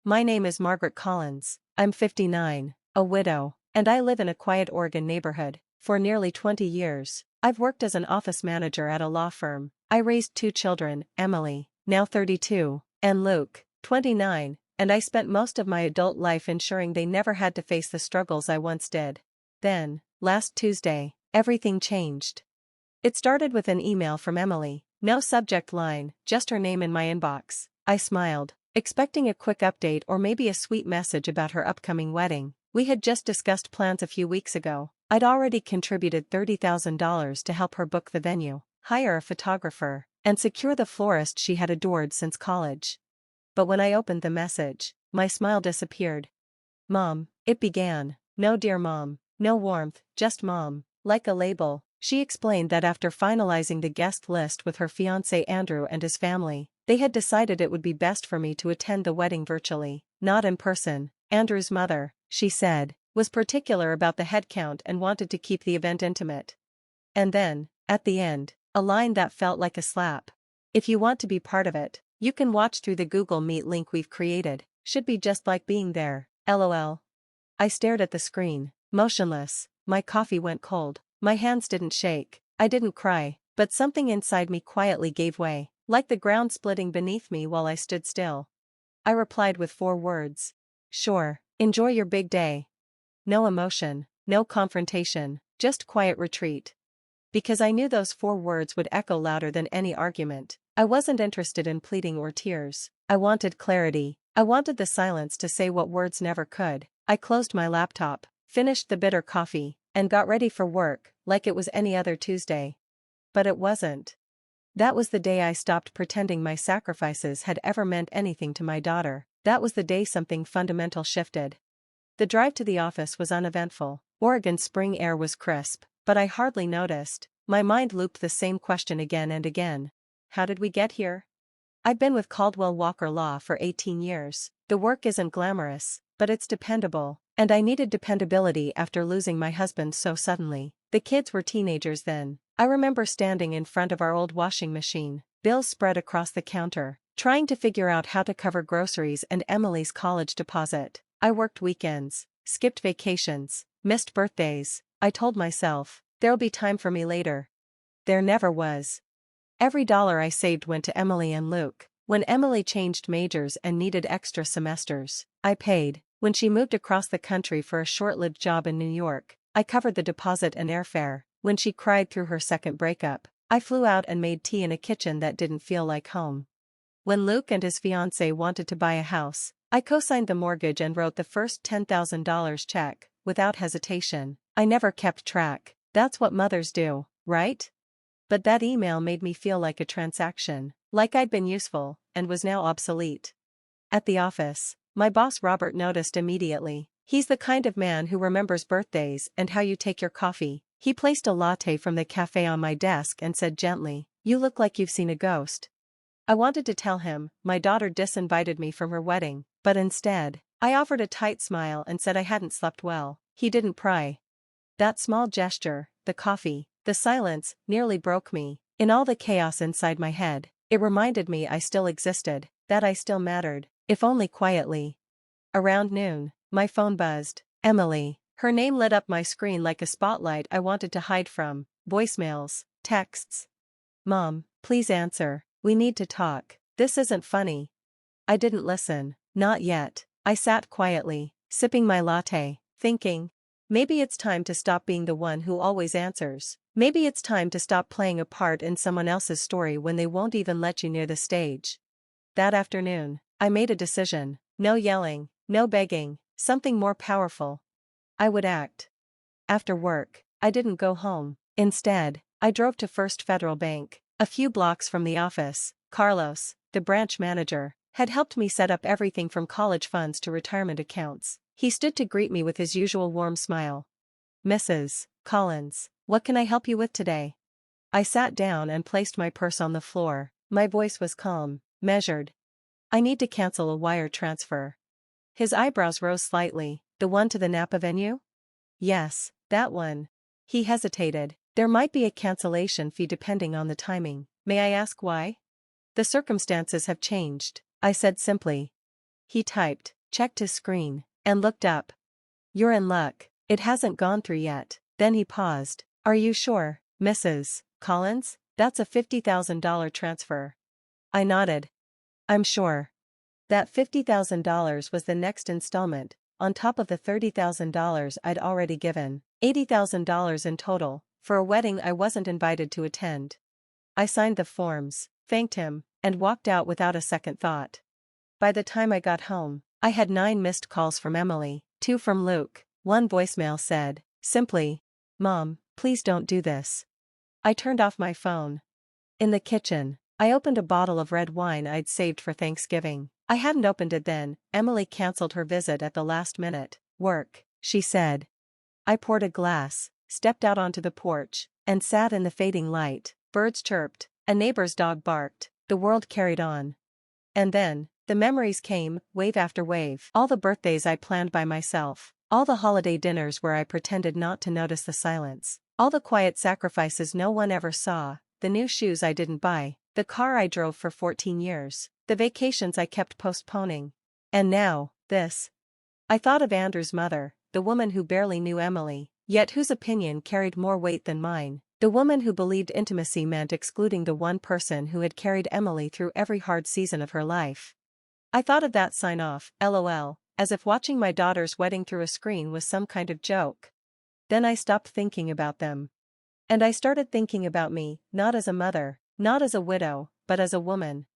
My name is Margaret Collins. I'm 59, a widow, and I live in a quiet Oregon neighborhood. For nearly 20 years, I've worked as an office manager at a law firm. I raised 2 children, Emily, now 32, and Luke, 29, and I spent most of my adult life ensuring they never had to face the struggles I once did. Then, last Tuesday, everything changed. It started with an email from Emily, no subject line, just her name in my inbox. I smiled, expecting a quick update or maybe a sweet message about her upcoming wedding. We had just discussed plans a few weeks ago. I'd already contributed $30,000 to help her book the venue, hire a photographer, and secure the florist she had adored since college. But when I opened the message, my smile disappeared. Mom, it began. No dear Mom, no warmth, just Mom, like a label. She explained that after finalizing the guest list with her fiancé Andrew and his family, they had decided it would be best for me to attend the wedding virtually, not in person. Andrew's mother, she said, was particular about the headcount and wanted to keep the event intimate. And then, at the end, a line that felt like a slap. If you want to be part of it, you can watch through the Google Meet link we've created. Should be just like being there, LOL. I stared at the screen, motionless. My coffee went cold. My hands didn't shake. I didn't cry, but something inside me quietly gave way, like the ground splitting beneath me while I stood still. I replied with 4 words. Sure, enjoy your big day. No emotion, no confrontation, just quiet retreat. Because I knew those 4 words would echo louder than any argument. I wasn't interested in pleading or tears. I wanted clarity. I wanted the silence to say what words never could. I closed my laptop, finished the bitter coffee, and got ready for work, like it was any other Tuesday. But it wasn't. That was the day I stopped pretending my sacrifices had ever meant anything to my daughter. That was the day something fundamental shifted. The drive to the office was uneventful. Oregon's spring air was crisp, but I hardly noticed. My mind looped the same question again and again. How did we get here? I'd been with Caldwell Walker Law for 18 years. The work isn't glamorous, but it's dependable, and I needed dependability after losing my husband so suddenly. The kids were teenagers then. I remember standing in front of our old washing machine, bills spread across the counter, trying to figure out how to cover groceries and Emily's college deposit. I worked weekends, skipped vacations, missed birthdays. I told myself, there'll be time for me later. There never was. Every dollar I saved went to Emily and Luke. When Emily changed majors and needed extra semesters, I paid. When she moved across the country for a short-lived job in New York, I covered the deposit and airfare. When she cried through her second breakup, I flew out and made tea in a kitchen that didn't feel like home. When Luke and his fiancée wanted to buy a house, I co-signed the mortgage and wrote the first $10,000 check, without hesitation. I never kept track. That's what mothers do, right? But that email made me feel like a transaction, like I'd been useful, and was now obsolete. At the office, my boss Robert noticed immediately. He's the kind of man who remembers birthdays and how you take your coffee. He placed a latte from the cafe on my desk and said gently, "You look like you've seen a ghost." I wanted to tell him my daughter disinvited me from her wedding, but instead, I offered a tight smile and said I hadn't slept well. He didn't pry. That small gesture, the coffee, the silence, nearly broke me. In all the chaos inside my head, it reminded me I still existed, that I still mattered, if only quietly. Around noon, my phone buzzed. Emily. Her name lit up my screen like a spotlight I wanted to hide from. Voicemails, texts. Mom, please answer. We need to talk. This isn't funny. I didn't listen. Not yet. I sat quietly, sipping my latte, thinking. Maybe it's time to stop being the one who always answers. Maybe it's time to stop playing a part in someone else's story when they won't even let you near the stage. That afternoon, I made a decision. No yelling, no begging, something more powerful. I would act. After work, I didn't go home. Instead, I drove to First Federal Bank. A few blocks from the office, Carlos, the branch manager, had helped me set up everything from college funds to retirement accounts. He stood to greet me with his usual warm smile. "Mrs. Collins, what can I help you with today?" I sat down and placed my purse on the floor. My voice was calm, measured. "I need to cancel a wire transfer." His eyebrows rose slightly. "The one to the Napa venue?" "Yes, that one." He hesitated. "There might be a cancellation fee depending on the timing. May I ask why?" "The circumstances have changed," I said simply. He typed, checked his screen, and looked up. You're in luck, it hasn't gone through yet. Then he paused. Are you sure, Mrs. Collins? That's a $50,000 transfer. I nodded. I'm sure. That $50,000 was the next installment, on top of the $30,000 I'd already given. $80,000 in total, for a wedding I wasn't invited to attend. I signed the forms, thanked him, and walked out without a second thought. By the time I got home, I had 9 missed calls from Emily, 2 from Luke. One voicemail said, simply, "Mom, please don't do this." I turned off my phone. In the kitchen, I opened a bottle of red wine I'd saved for Thanksgiving. I hadn't opened it then. Emily canceled her visit at the last minute. Work, she said. I poured a glass, stepped out onto the porch, and sat in the fading light. Birds chirped, a neighbor's dog barked, the world carried on. And then, the memories came, wave after wave. All the birthdays I planned by myself. All the holiday dinners where I pretended not to notice the silence. All the quiet sacrifices no one ever saw. The new shoes I didn't buy. The car I drove for 14 years. The vacations I kept postponing. And now, this. I thought of Andrew's mother, the woman who barely knew Emily, yet whose opinion carried more weight than mine. The woman who believed intimacy meant excluding the one person who had carried Emily through every hard season of her life. I thought of that sign-off, LOL, as if watching my daughter's wedding through a screen was some kind of joke. Then I stopped thinking about them. And I started thinking about me, not as a mother, not as a widow, but as a woman.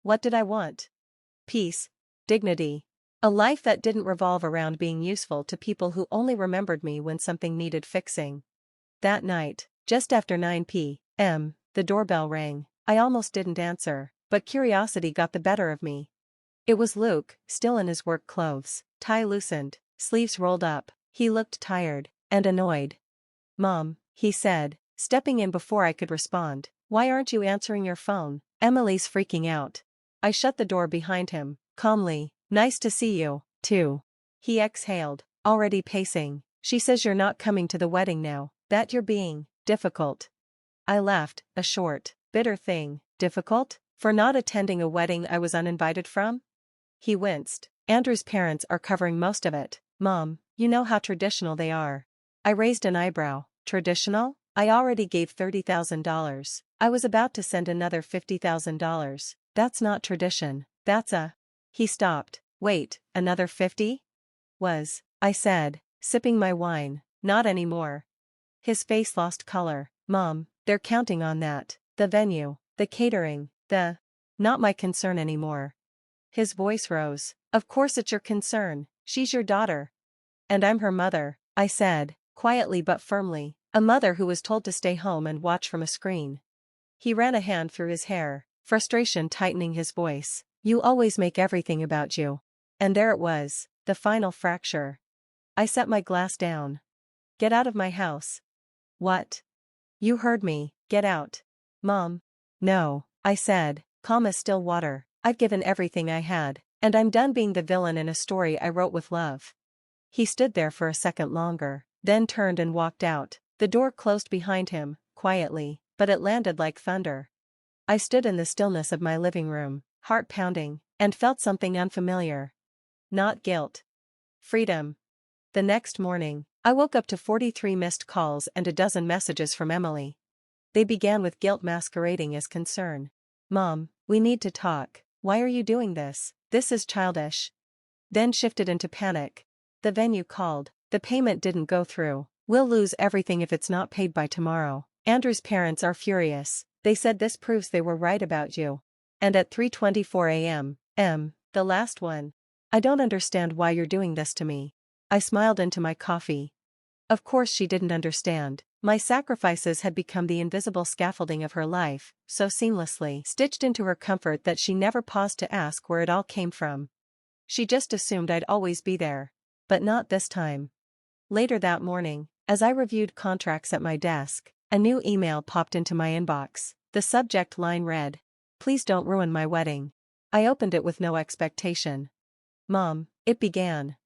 What did I want? Peace, dignity. A life that didn't revolve around being useful to people who only remembered me when something needed fixing. That night, just after 9 p.m., the doorbell rang. I almost didn't answer, but curiosity got the better of me. It was Luke, still in his work clothes, tie loosened, sleeves rolled up. He looked tired and annoyed. "Mom," he said, stepping in before I could respond, "why aren't you answering your phone? Emily's freaking out." I shut the door behind him, calmly. "Nice to see you, too." He exhaled, already pacing. "She says you're not coming to the wedding now, that you're being difficult." I laughed, a short, bitter thing. Difficult? For not attending a wedding I was uninvited from? He winced. "Andrew's parents are covering most of it, Mom, you know how traditional they are." I raised an eyebrow. Traditional? I already gave $30,000. I was about to send another $50,000. That's not tradition, that's a... He stopped. "Wait, another 50? I said, sipping my wine. "Not anymore." His face lost color. "Mom, they're counting on that. The venue, the catering, the... Not my concern anymore." His voice rose. "Of course it's your concern, she's your daughter." "And I'm her mother," I said, quietly but firmly, "a mother who was told to stay home and watch from a screen." He ran a hand through his hair, frustration tightening his voice. "You always make everything about you." And there it was, the final fracture. I set my glass down. "Get out of my house." "What?" "You heard me, get out." "Mom." "No," I said, calm as still water. "I've given everything I had, and I'm done being the villain in a story I wrote with love." He stood there for a second longer, then turned and walked out. The door closed behind him, quietly, but it landed like thunder. I stood in the stillness of my living room, heart pounding, and felt something unfamiliar. Not guilt. Freedom. The next morning, I woke up to 43 missed calls and a dozen messages from Emily. They began with guilt masquerading as concern. "Mom, we need to talk. Why are you doing this? This is childish." Then shifted into panic. "The venue called. The payment didn't go through. We'll lose everything if it's not paid by tomorrow. Andrew's parents are furious. They said this proves they were right about you." And at 3:24 a.m., the last one. "I don't understand why you're doing this to me." I smiled into my coffee. Of course she didn't understand. My sacrifices had become the invisible scaffolding of her life, so seamlessly stitched into her comfort that she never paused to ask where it all came from. She just assumed I'd always be there. But not this time. Later that morning, as I reviewed contracts at my desk, a new email popped into my inbox. The subject line read, "Please don't ruin my wedding." I opened it with no expectation. "Mom," it began.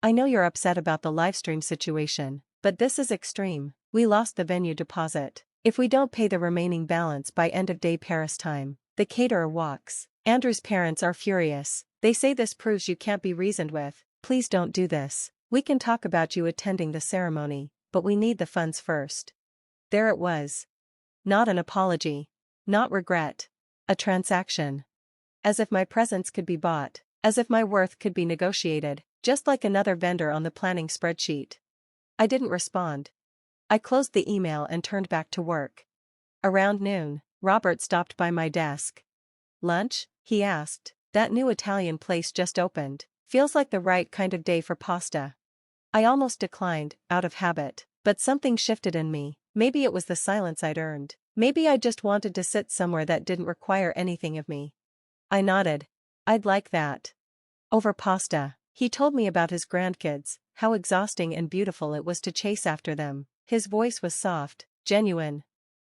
"I know you're upset about the livestream situation, but this is extreme. We lost the venue deposit. If we don't pay the remaining balance by end of day Paris time, the caterer walks. Andrew's parents are furious. They say this proves you can't be reasoned with. Please don't do this. We can talk about you attending the ceremony, but we need the funds first. There it was. Not an apology. Not regret. A transaction. As if my presence could be bought. As if my worth could be negotiated, just like another vendor on the planning spreadsheet. I didn't respond. I closed the email and turned back to work. Around noon, Robert stopped by my desk. Lunch? He asked. That new Italian place just opened. Feels like the right kind of day for pasta. I almost declined, out of habit, but something shifted in me. Maybe it was the silence I'd earned. Maybe I just wanted to sit somewhere that didn't require anything of me. I nodded. I'd like that. Over pasta. He told me about his grandkids, how exhausting and beautiful it was to chase after them. His voice was soft, genuine.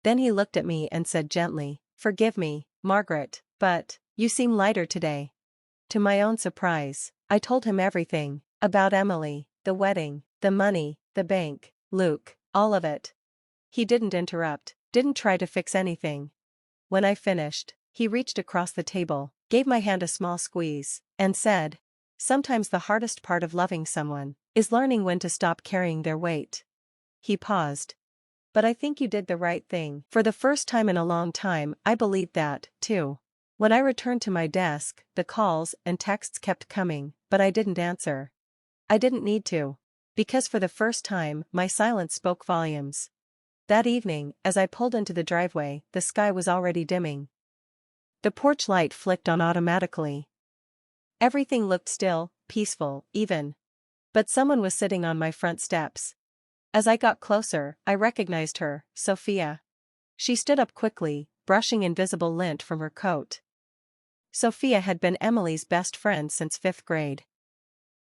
Then he looked at me and said gently, "Forgive me, Margaret, but you seem lighter today." To my own surprise, I told him everything, about Emily, the wedding, the money, the bank, Luke, all of it. He didn't interrupt, didn't try to fix anything. When I finished, he reached across the table, gave my hand a small squeeze, and said, "Sometimes the hardest part of loving someone is learning when to stop carrying their weight." He paused. "But I think you did the right thing." For the first time in a long time, I believed that, too. When I returned to my desk, the calls and texts kept coming, but I didn't answer. I didn't need to. Because for the first time, my silence spoke volumes. That evening, as I pulled into the driveway, the sky was already dimming. The porch light flicked on automatically. Everything looked still, peaceful, even. But someone was sitting on my front steps. As I got closer, I recognized her, Sophia. She stood up quickly, brushing invisible lint from her coat. Sophia had been Emily's best friend since 5th grade.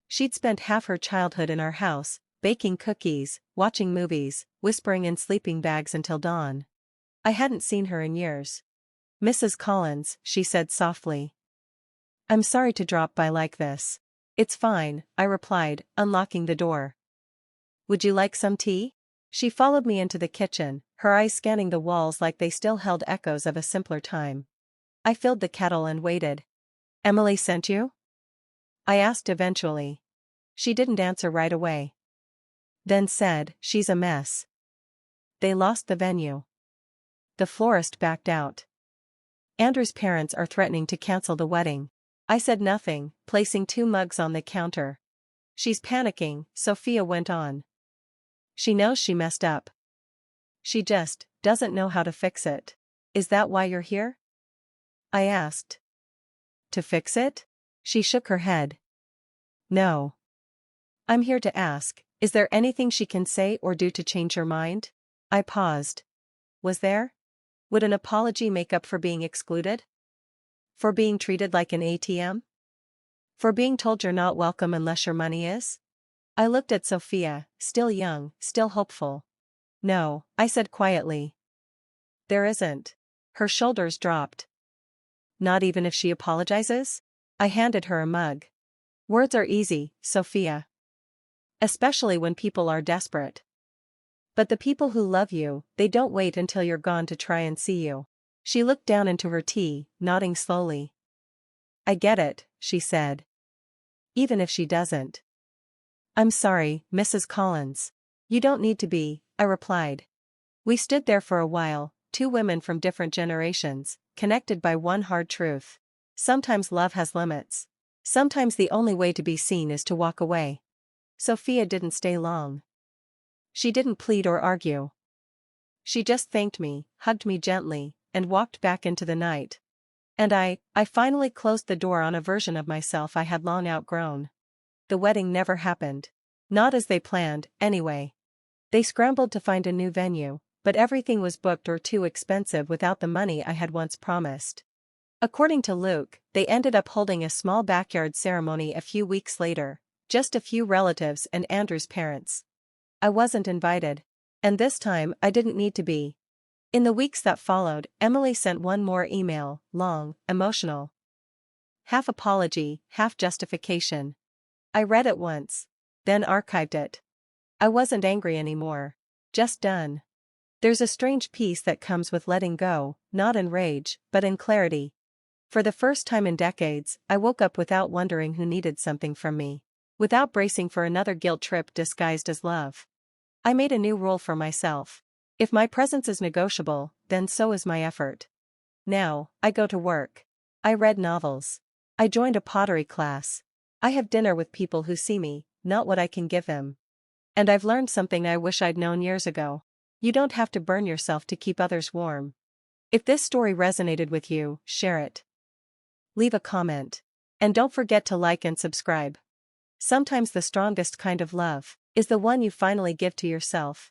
She'd spent half her childhood in our house, baking cookies, watching movies, whispering in sleeping bags until dawn. I hadn't seen her in years. "Mrs. Collins," she said softly. "I'm sorry to drop by like this." "It's fine," I replied, unlocking the door. "Would you like some tea?" She followed me into the kitchen, her eyes scanning the walls like they still held echoes of a simpler time. I filled the kettle and waited. "Emily sent you?" I asked eventually. She didn't answer right away. Then said, "She's a mess. They lost the venue. The florist backed out. Andrew's parents are threatening to cancel the wedding." I said nothing, placing 2 mugs on the counter. "She's panicking," Sophia went on. "She knows she messed up. She just doesn't know how to fix it." "Is that why you're here?" I asked. "To fix it?" She shook her head. "No. I'm here to ask, is there anything she can say or do to change your mind?" I paused. Was there? Would an apology make up for being excluded? For being treated like an ATM? For being told you're not welcome unless your money is? I looked at Sophia, still young, still hopeful. "No," I said quietly. "There isn't." Her shoulders dropped. "Not even if she apologizes?" I handed her a mug. "Words are easy, Sophia. Especially when people are desperate. But the people who love you, they don't wait until you're gone to try and see you." She looked down into her tea, nodding slowly. "I get it," she said. "Even if she doesn't." "I'm sorry, Mrs. Collins. You don't need to be," I replied. We stood there for a while, 2 women from different generations, connected by one hard truth. Sometimes love has limits. Sometimes the only way to be seen is to walk away. Sophia didn't stay long. She didn't plead or argue. She just thanked me, hugged me gently, and walked back into the night. And I finally closed the door on a version of myself I had long outgrown. The wedding never happened. Not as they planned, anyway. They scrambled to find a new venue, but everything was booked or too expensive without the money I had once promised. According to Luke, they ended up holding a small backyard ceremony a few weeks later, just a few relatives and Andrew's parents. I wasn't invited. And this time I didn't need to be. In the weeks that followed, Emily sent one more email, long, emotional. Half apology, half justification. I read it once, then archived it. I wasn't angry anymore. Just done. There's a strange peace that comes with letting go, not in rage, but in clarity. For the first time in decades, I woke up without wondering who needed something from me. Without bracing for another guilt trip disguised as love. I made a new rule for myself. If my presence is negotiable, then so is my effort. Now, I go to work. I read novels. I joined a pottery class. I have dinner with people who see me, not what I can give them. And I've learned something I wish I'd known years ago. You don't have to burn yourself to keep others warm. If this story resonated with you, share it. Leave a comment. And don't forget to like and subscribe. Sometimes the strongest kind of love is the one you finally give to yourself.